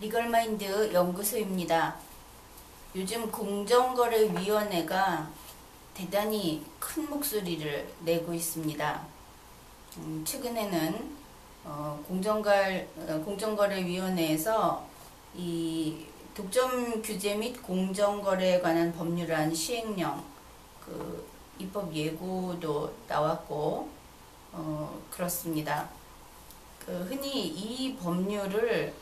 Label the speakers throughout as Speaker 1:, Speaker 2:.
Speaker 1: 리걸마인드 연구소입니다. 요즘 공정거래위원회가 대단히 큰 목소리를 내고 있습니다. 최근에는 공정거래위원회에서 이 독점 규제 및 공정거래에 관한 법률안 시행령 입법 예고도 나왔고 그렇습니다. 흔히 이 법률을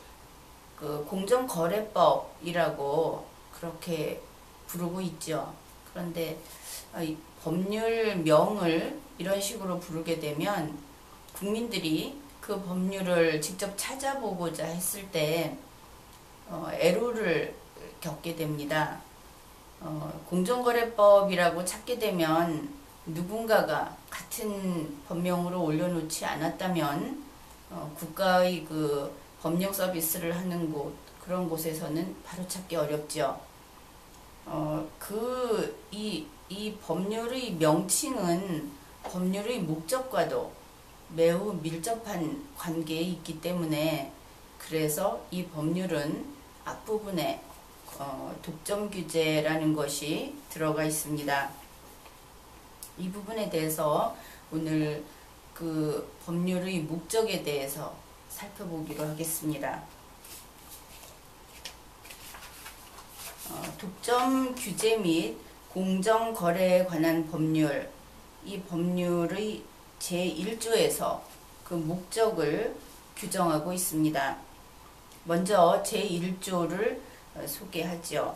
Speaker 1: 공정거래법이라고 그렇게 부르고 있죠. 그런데 이 법률명을 이런 식으로 부르게 되면 국민들이 그 법률을 직접 찾아보고자 했을 때 애로를 겪게 됩니다. 공정거래법이라고 찾게 되면 누군가가 같은 법명으로 올려놓지 않았다면 국가의 법령 서비스를 하는 곳, 그런 곳에서는 바로 찾기 어렵죠. 이 법률의 명칭은 법률의 목적과도 매우 밀접한 관계에 있기 때문에 그래서 이 법률은 앞부분에 독점 규제라는 것이 들어가 있습니다. 이 부분에 대해서 오늘 법률의 목적에 대해서 살펴보기로 하겠습니다. 독점 규제 및 공정거래에 관한 법률, 이 법률의 제1조에서 그 목적을 규정하고 있습니다. 먼저 제1조를 소개하죠.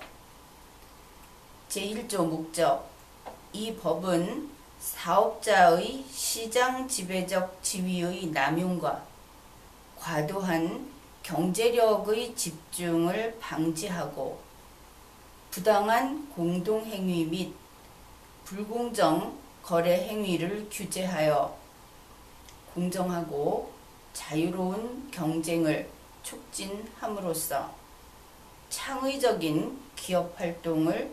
Speaker 1: 제1조 목적. 이 법은 사업자의 시장 지배적 지위의 남용과 과도한 경제력의 집중을 방지하고 부당한 공동행위 및 불공정 거래 행위를 규제하여 공정하고 자유로운 경쟁을 촉진함으로써 창의적인 기업 활동을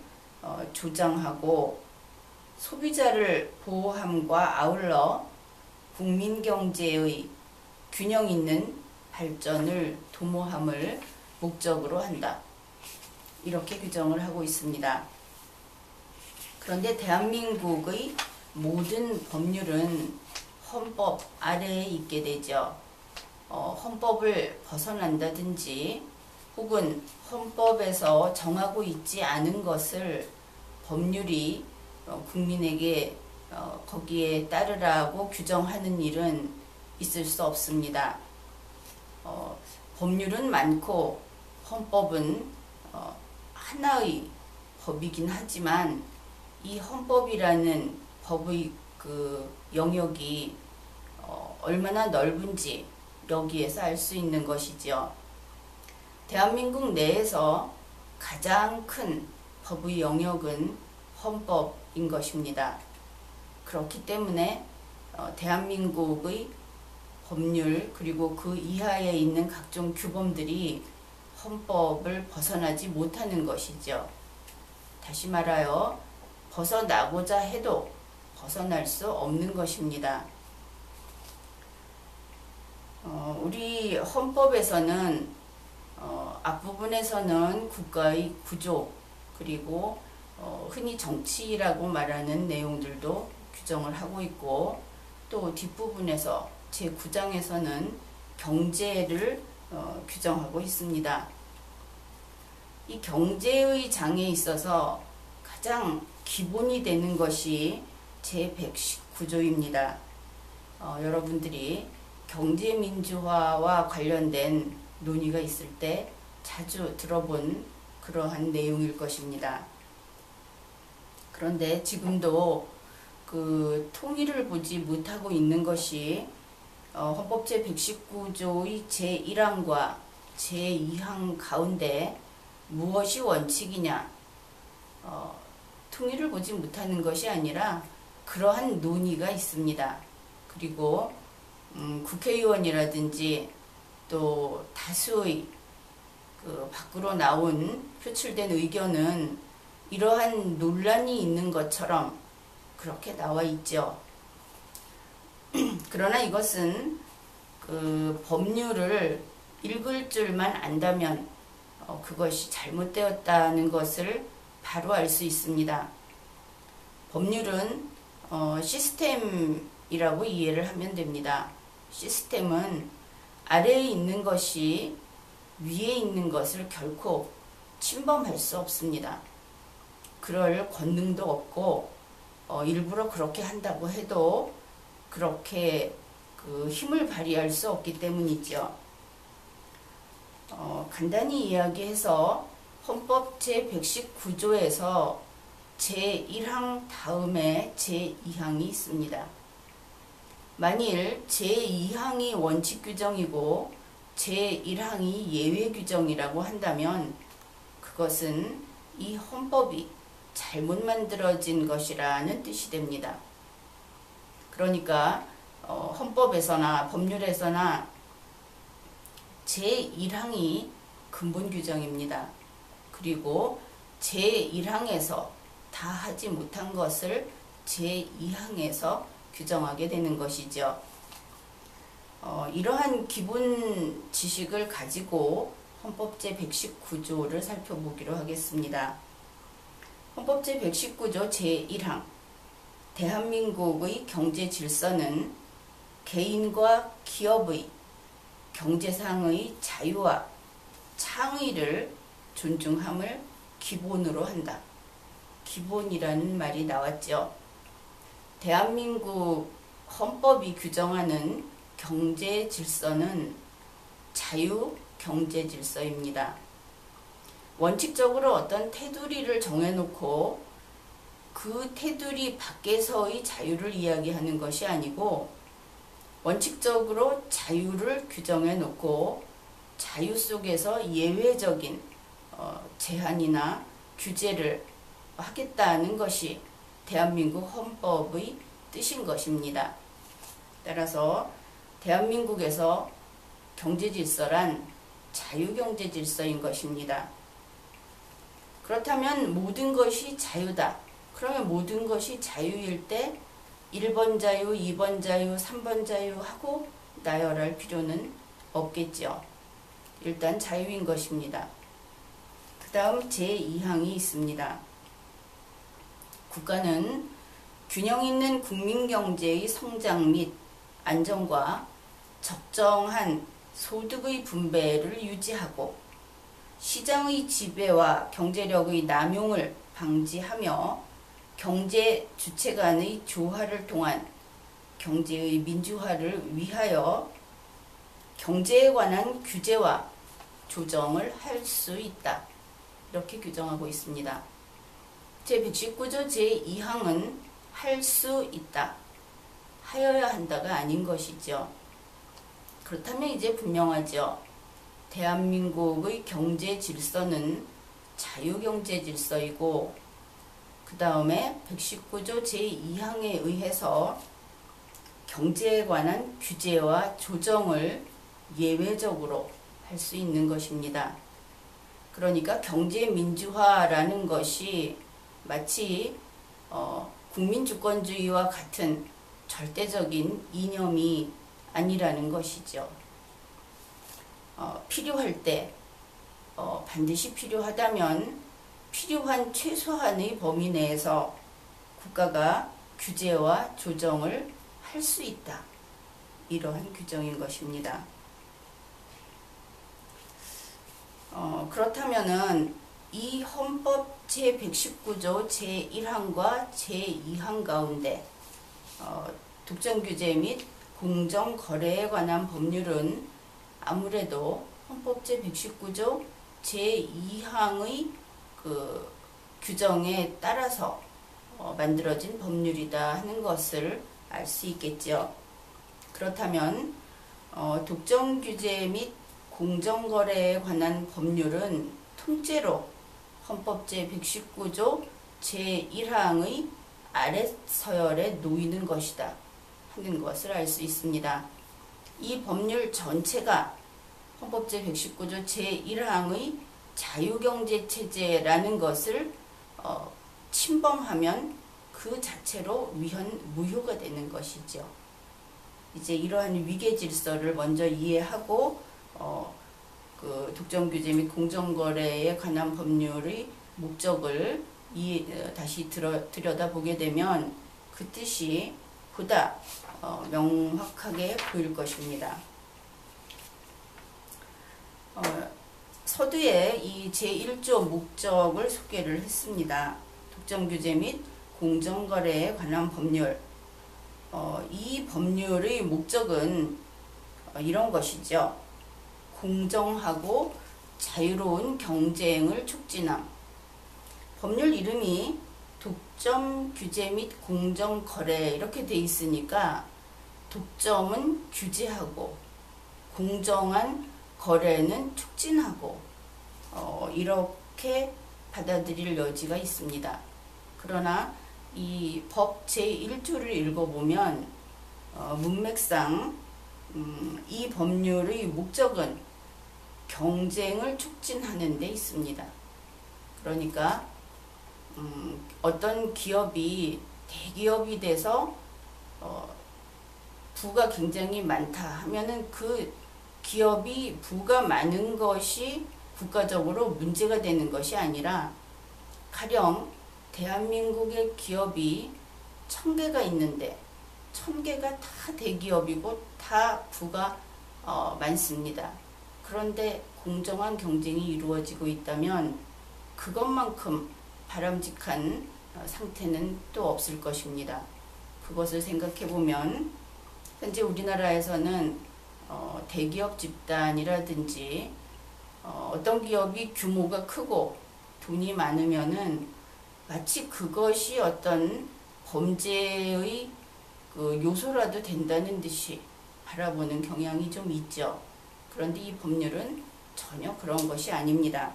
Speaker 1: 조장하고 소비자를 보호함과 아울러 국민경제의 균형 있는 발전을 도모함을 목적으로 한다. 이렇게 규정을 하고 있습니다. 그런데 대한민국의 모든 법률은 헌법 아래에 있게 되죠. 헌법을 벗어난다든지 혹은 헌법에서 정하고 있지 않은 것을 법률이 국민에게 거기에 따르라고 규정하는 일은 있을 수 없습니다. 법률은 많고 헌법은 하나의 법이긴 하지만 이 헌법이라는 법의 영역이 얼마나 넓은지 여기에서 알 수 있는 것이죠. 대한민국 내에서 가장 큰 법의 영역은 헌법인 것입니다. 그렇기 때문에 대한민국의 법률 그리고 그 이하에 있는 각종 규범들이 헌법을 벗어나지 못하는 것이죠. 다시 말하여 벗어나고자 해도 벗어날 수 없는 것입니다. 우리 헌법에서는 앞부분에서는 국가의 구조 그리고 흔히 정치라고 말하는 내용들도 규정을 하고 있고 또 뒷부분에서 제9장에서는 경제를 규정하고 있습니다. 이 경제의 장에 있어서 가장 기본이 되는 것이 제119조입니다. 여러분들이 경제민주화와 관련된 논의가 있을 때 자주 들어본 그러한 내용일 것입니다. 그런데 지금도 통일을 보지 못하고 있는 것이 헌법 제119조의 제1항과 제2항 가운데 무엇이 원칙이냐, 통일을 보지 못하는 것이 아니라 그러한 논의가 있습니다. 그리고 국회의원이라든지 또 다수의 밖으로 나온 표출된 의견은 이러한 논란이 있는 것처럼 그렇게 나와 있죠. 그러나 이것은 그 법률을 읽을 줄만 안다면 그것이 잘못되었다는 것을 바로 알 수 있습니다. 법률은 시스템이라고 이해를 하면 됩니다. 시스템은 아래에 있는 것이 위에 있는 것을 결코 침범할 수 없습니다. 그럴 권능도 없고 일부러 그렇게 한다고 해도 그렇게 그 힘을 발휘할 수 없기 때문이죠. 간단히 이야기해서 헌법 제119조에서 제1항 다음에 제2항이 있습니다. 만일 제2항이 원칙 규정이고 제1항이 예외 규정이라고 한다면 그것은 이 헌법이 잘못 만들어진 것이라는 뜻이 됩니다. 그러니까 헌법에서나 법률에서나 제1항이 근본 규정입니다. 그리고 제1항에서 다 하지 못한 것을 제2항에서 규정하게 되는 것이죠. 이러한 기본 지식을 가지고 헌법 제119조를 살펴보기로 하겠습니다. 헌법 제119조 제1항 대한민국의 경제 질서는 개인과 기업의 경제상의 자유와 창의를 존중함을 기본으로 한다. 기본이라는 말이 나왔죠. 대한민국 헌법이 규정하는 경제 질서는 자유 경제 질서입니다. 원칙적으로 어떤 테두리를 정해놓고 그 테두리 밖에서의 자유를 이야기하는 것이 아니고 원칙적으로 자유를 규정해 놓고 자유 속에서 예외적인 제한이나 규제를 하겠다는 것이 대한민국 헌법의 뜻인 것입니다. 따라서 대한민국에서 경제질서란 자유경제질서인 것입니다. 그렇다면 모든 것이 자유다. 그러면 모든 것이 자유일 때 1번 자유, 2번 자유, 3번 자유 하고 나열할 필요는 없겠죠. 일단 자유인 것입니다. 그 다음 제2항이 있습니다. 국가는 균형 있는 국민경제의 성장 및 안정과 적정한 소득의 분배를 유지하고 시장의 지배와 경제력의 남용을 방지하며 경제 주체 간의 조화를 통한 경제의 민주화를 위하여 경제에 관한 규제와 조정을 할 수 있다. 이렇게 규정하고 있습니다. 제119조 제2항은 할 수 있다. 하여야 한다가 아닌 것이죠. 그렇다면 이제 분명하죠. 대한민국의 경제 질서는 자유경제 질서이고 그 다음에 119조 제2항에 의해서 경제에 관한 규제와 조정을 예외적으로 할 수 있는 것입니다. 그러니까 경제민주화라는 것이 마치 국민주권주의와 같은 절대적인 이념이 아니라는 것이죠. 필요할 때 반드시 필요하다면 필요한 최소한의 범위 내에서 국가가 규제와 조정을 할 수 있다. 이러한 규정인 것입니다. 그렇다면은 이 헌법 제119조 제1항과 제2항 가운데 독점규제 및 공정거래에 관한 법률은 아무래도 헌법 제119조 제2항의 그 규정에 따라서 만들어진 법률이다 하는 것을 알 수 있겠죠. 그렇다면 독점규제 및 공정거래에 관한 법률은 통째로 헌법 제119조 제1항의 아래 서열에 놓이는 것이다 하는 것을 알 수 있습니다. 이 법률 전체가 헌법 제119조 제1항의 자유경제체제라는 것을 침범하면 그 자체로 위헌 무효가 되는 것이죠. 이제 이러한 위계질서를 먼저 이해하고 독점규제 및 공정거래에 관한 법률의 목적을 다시 들여다보게 되면 그 뜻이 보다 명확하게 보일 것입니다. 서두에 이 제1조 목적을 소개를 했습니다. 독점규제 및 공정거래에 관한 법률. 이 법률의 목적은 이런 것이죠. 공정하고 자유로운 경쟁을 촉진함. 법률 이름이 독점규제 및 공정거래 이렇게 돼 있으니까 독점은 규제하고 공정한 거래는 촉진하고 이렇게 받아들일 여지가 있습니다. 그러나 이 법 제1조를 읽어보면 문맥상 이 법률의 목적은 경쟁을 促진하는 데 있습니다. 그러니까 어떤 기업이 대기업이 돼서 부가 굉장히 많다 하면은 그 기업이 부가 많은 것이 국가적으로 문제가 되는 것이 아니라 가령 대한민국의 기업이 1000개가 있는데 1000개가 다 대기업이고 다 부가 많습니다. 그런데 공정한 경쟁이 이루어지고 있다면 그것만큼 바람직한 상태는 또 없을 것입니다. 그것을 생각해 보면 현재 우리나라에서는 대기업 집단이라든지 어떤 기업이 규모가 크고 돈이 많으면은 마치 그것이 어떤 범죄의 그 요소라도 된다는 듯이 바라보는 경향이 좀 있죠. 그런데 이 법률은 전혀 그런 것이 아닙니다.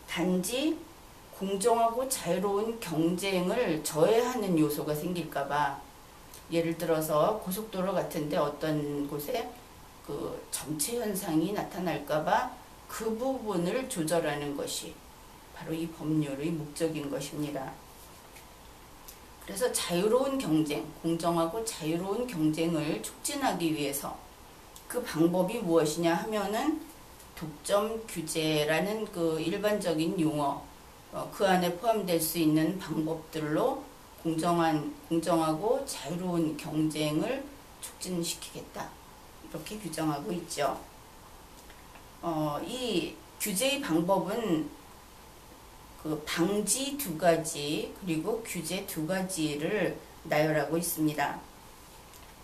Speaker 1: 단지 공정하고 자유로운 경쟁을 저해하는 요소가 생길까봐, 예를 들어서 고속도로 같은데 어떤 곳에 그 점체 현상이 나타날까봐 그 부분을 조절하는 것이 바로 이 법률의 목적인 것입니다. 그래서 자유로운 경쟁, 공정하고 자유로운 경쟁을 촉진하기 위해서 그 방법이 무엇이냐 하면은 독점 규제라는 그 일반적인 용어, 그 안에 포함될 수 있는 방법들로 공정하고 자유로운 경쟁을 촉진시키겠다. 이렇게 규정하고 있죠. 이 규제의 방법은 그 방지 2가지 그리고 규제 2가지를 나열하고 있습니다.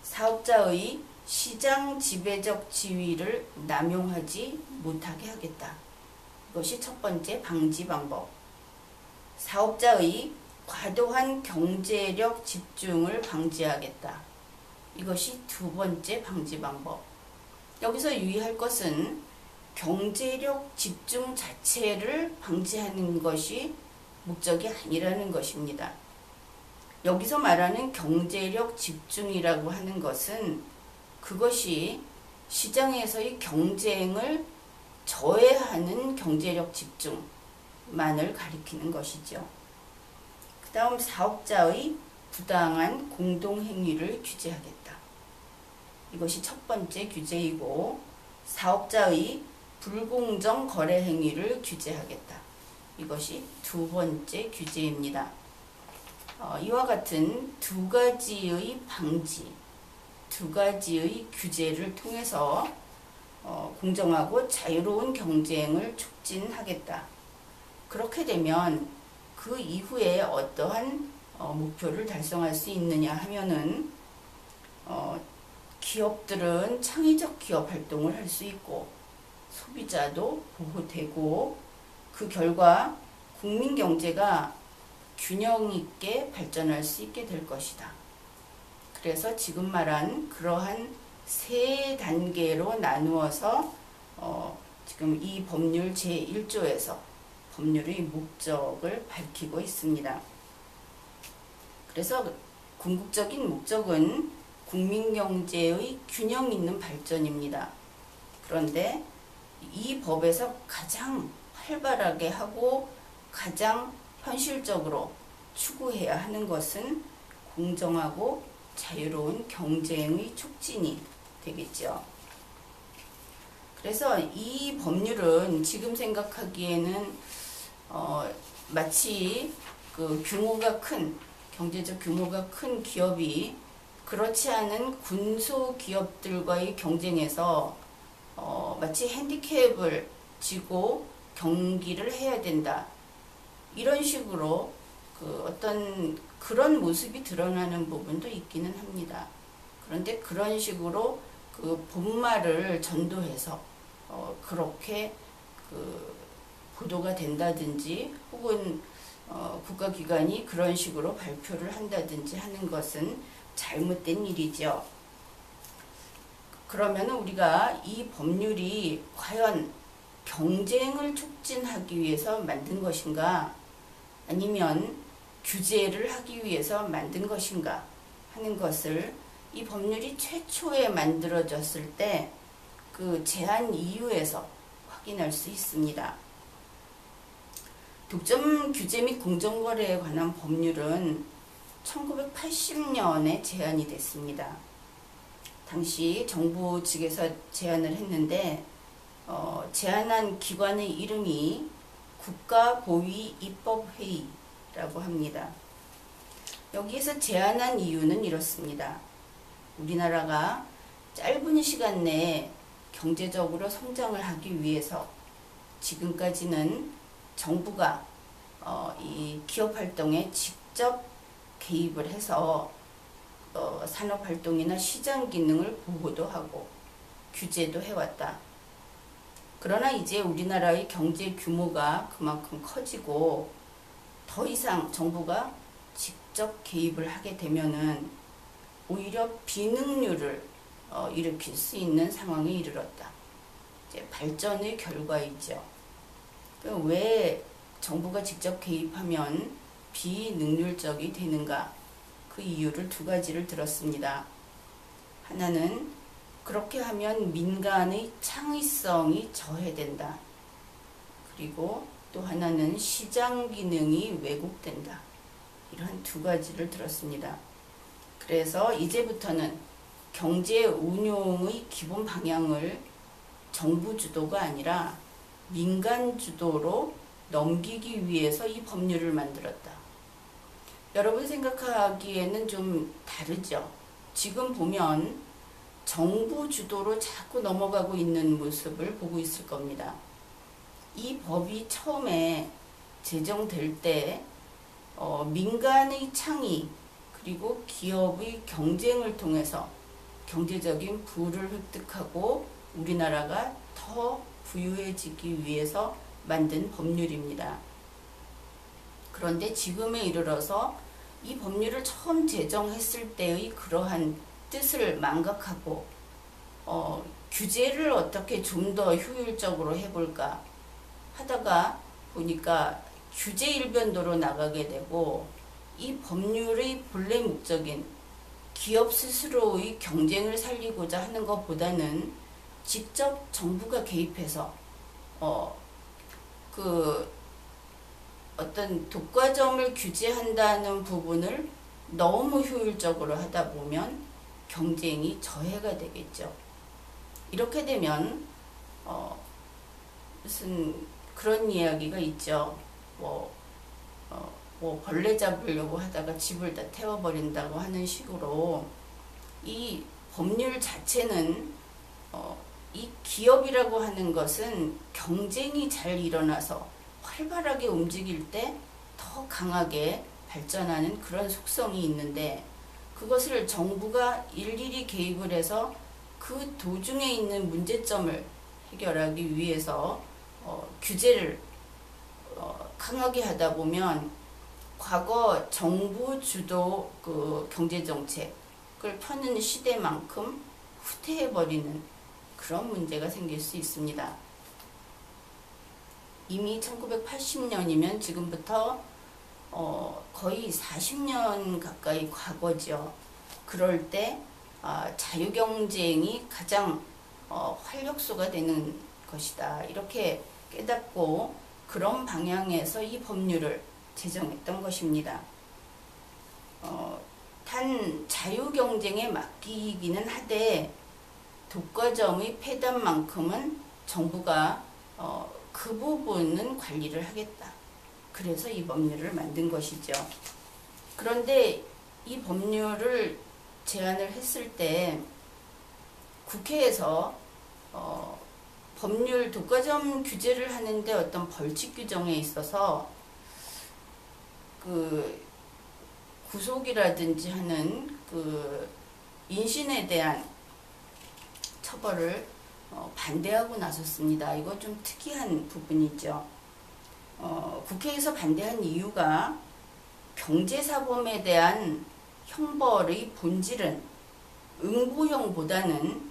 Speaker 1: 사업자의 시장 지배적 지위를 남용하지 못하게 하겠다. 이것이 첫 번째 방지 방법. 사업자의 과도한 경제력 집중을 방지하겠다. 이것이 두 번째 방지 방법. 여기서 유의할 것은 경제력 집중 자체를 방지하는 것이 목적이 아니라는 것입니다. 여기서 말하는 경제력 집중이라고 하는 것은 그것이 시장에서의 경쟁을 저해하는 경제력 집중만을 가리키는 것이죠. 그 다음 사업자의 부당한 공동행위를 규제하겠다. 이것이 첫 번째 규제이고, 사업자의 불공정 거래 행위를 규제하겠다. 이것이 두 번째 규제입니다. 이와 같은 2가지의 방지, 2가지의 규제를 통해서 공정하고 자유로운 경쟁을 촉진하겠다. 그렇게 되면 그 이후에 어떠한 목표를 달성할 수 있느냐 하면은 기업들은 창의적 기업 활동을 할 수 있고 소비자도 보호되고 그 결과 국민 경제가 균형 있게 발전할 수 있게 될 것이다. 그래서 지금 말한 그러한 3단계로 나누어서 지금 이 법률 제1조에서 법률의 목적을 밝히고 있습니다. 그래서 궁극적인 목적은 국민경제의 균형 있는 발전입니다. 그런데 이 법에서 가장 활발하게 하고 가장 현실적으로 추구해야 하는 것은 공정하고 자유로운 경쟁의 촉진이 되겠죠. 그래서 이 법률은 지금 생각하기에는 마치 그 경제적 규모가 큰 기업이 그렇지 않은 군소기업들과의 경쟁에서 마치 핸디캡을 지고 경기를 해야 된다. 이런 식으로 그 어떤 그런 모습이 드러나는 부분도 있기는 합니다. 그런데 그런 식으로 그 본말을 전도해서 그렇게 그 보도가 된다든지 혹은 국가기관이 그런 식으로 발표를 한다든지 하는 것은 잘못된 일이죠. 그러면 우리가 이 법률이 과연 경쟁을 촉진하기 위해서 만든 것인가 아니면 규제를 하기 위해서 만든 것인가 하는 것을 이 법률이 최초에 만들어졌을 때 그 제한 이유에서 확인할 수 있습니다. 독점 규제 및 공정거래에 관한 법률은 1980년에 제안이 됐습니다. 당시 정부 측에서 제안을 했는데 제안한 기관의 이름이 국가보위입법회의라고 합니다. 여기에서 제안한 이유는 이렇습니다. 우리나라가 짧은 시간 내에 경제적으로 성장을 하기 위해서 지금까지는 정부가 이 기업활동에 직접 개입을 해서 산업활동이나 시장 기능을 보호도 하고 규제도 해왔다. 그러나 이제 우리나라의 경제 규모가 그만큼 커지고 더 이상 정부가 직접 개입을 하게 되면은 오히려 비능률을 일으킬 수 있는 상황에 이르렀다. 이제 발전의 결과이죠. 왜 정부가 직접 개입하면 비능률적이 되는가? 그 이유를 두 가지를 들었습니다. 하나는 그렇게 하면 민간의 창의성이 저해된다. 그리고 또 하나는 시장 기능이 왜곡된다. 이런 두 가지를 들었습니다. 그래서 이제부터는 경제 운용의 기본 방향을 정부 주도가 아니라 민간 주도로 넘기기 위해서 이 법률을 만들었다. 여러분 생각하기에는 좀 다르죠. 지금 보면 정부 주도로 자꾸 넘어가고 있는 모습을 보고 있을 겁니다. 이 법이 처음에 제정될 때 민간의 창의 그리고 기업의 경쟁을 통해서 경제적인 부를 획득하고 우리나라가 더 부유해지기 위해서 만든 법률입니다. 그런데 지금에 이르러서 이 법률을 처음 제정했을 때의 그러한 뜻을 망각하고 규제를 어떻게 좀 더 효율적으로 해볼까 하다가 보니까 규제 일변도로 나가게 되고 이 법률의 본래 목적인 기업 스스로의 경쟁을 살리고자 하는 것보다는 직접 정부가 개입해서 어떤 독과점을 규제한다는 부분을 너무 효율적으로 하다 보면 경쟁이 저해가 되겠죠. 이렇게 되면 무슨 그런 이야기가 있죠. 벌레 잡으려고 하다가 집을 다 태워버린다고 하는 식으로 이 법률 자체는 이 기업이라고 하는 것은 경쟁이 잘 일어나서 활발하게 움직일 때 더 강하게 발전하는 그런 속성이 있는데 그것을 정부가 일일이 개입을 해서 그 도중에 있는 문제점을 해결하기 위해서 규제를 강하게 하다 보면 과거 정부 주도 그 경제정책을 펴는 시대만큼 후퇴해버리는 그런 문제가 생길 수 있습니다. 이미 1980년이면 지금부터 거의 40년 가까이 과거죠. 그럴 때 자유경쟁이 가장 활력소가 되는 것이다. 이렇게 깨닫고 그런 방향에서 이 법률을 제정했던 것입니다. 단 자유경쟁에 맡기기는 하되 독과점의 폐단만큼은 정부가 그 부분은 관리를 하겠다. 그래서 이 법률을 만든 것이죠. 그런데 이 법률을 제안을 했을 때 국회에서 법률 독과점 규제를 하는데 어떤 벌칙 규정에 있어서 그 구속이라든지 하는 그 인신에 대한 처벌을 반대하고 나섰습니다. 이거 좀 특이한 부분이죠. 국회에서 반대한 이유가 경제사범에 대한 형벌의 본질은 응부형보다는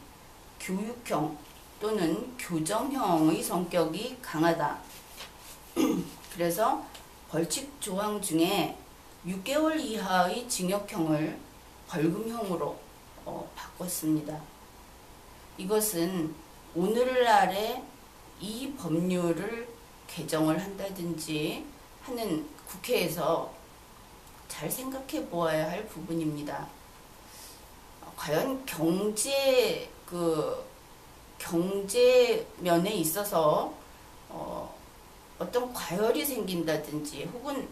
Speaker 1: 교육형 또는 교정형의 성격이 강하다. 그래서 벌칙 조항 중에 6개월 이하의 징역형을 벌금형으로 바꿨습니다. 이것은 오늘날에 이 법률을 개정을 한다든지 하는 국회에서 잘 생각해 보아야 할 부분입니다. 과연 경제 면에 있어서 어떤 과열이 생긴다든지 혹은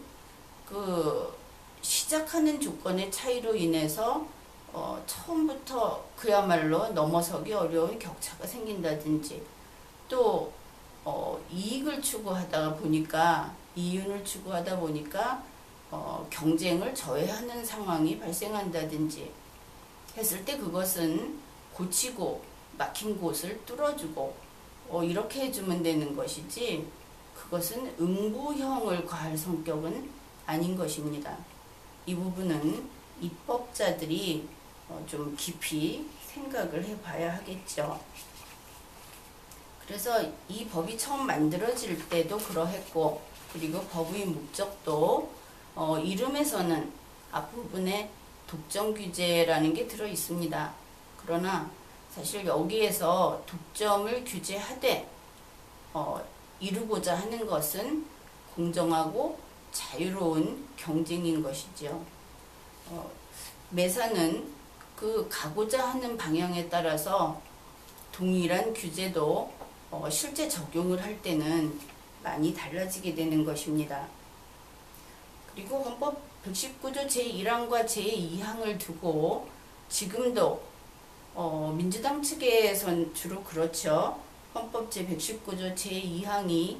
Speaker 1: 그 시작하는 조건의 차이로 인해서 처음부터 그야말로 넘어서기 어려운 격차가 생긴다든지 또 이익을 추구하다 보니까 이윤을 추구하다 보니까 경쟁을 저해하는 상황이 발생한다든지 했을 때 그것은 고치고 막힌 곳을 뚫어주고 이렇게 해주면 되는 것이지 그것은 응부형을 가할 성격은 아닌 것입니다. 이 부분은 입법자들이 좀 깊이 생각을 해봐야 하겠죠. 그래서 이 법이 처음 만들어질 때도 그러했고 그리고 법의 목적도 이름에서는 앞부분에 독점 규제라는 게 들어 있습니다. 그러나 사실 여기에서 독점을 규제하되 이루고자 하는 것은 공정하고 자유로운 경쟁인 것이죠. 매사는 그 가고자 하는 방향에 따라서 동일한 규제도 실제 적용을 할 때는 많이 달라지게 되는 것입니다. 그리고 헌법 119조 제1항과 제2항을 두고 지금도 민주당 측에선 주로 그렇죠. 헌법 제119조 제2항이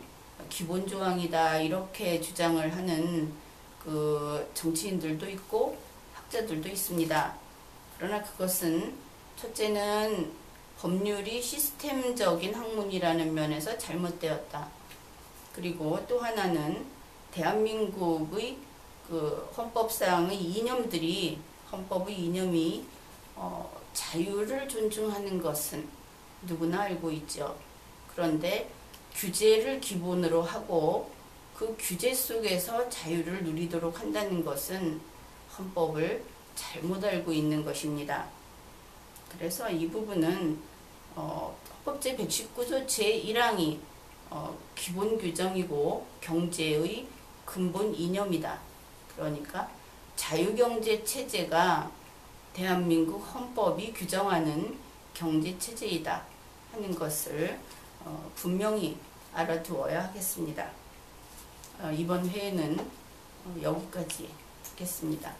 Speaker 1: 기본조항이다 이렇게 주장을 하는 그 정치인들도 있고 학자들도 있습니다. 그러나 그것은 첫째는 법률이 시스템적인 학문이라는 면에서 잘못되었다. 그리고 또 하나는 대한민국의 그 헌법상의 이념들이 헌법의 이념이 자유를 존중하는 것은 누구나 알고 있죠. 그런데 규제를 기본으로 하고 그 규제 속에서 자유를 누리도록 한다는 것은 헌법을 잘못 알고 있는 것입니다. 그래서 이 부분은 헌법 제119조 제1항이 기본 규정이고 경제의 근본 이념이다. 그러니까 자유경제 체제가 대한민국 헌법이 규정하는 경제체제이다 하는 것을 분명히 알아두어야 하겠습니다. 이번 회에는 여기까지 듣겠습니다.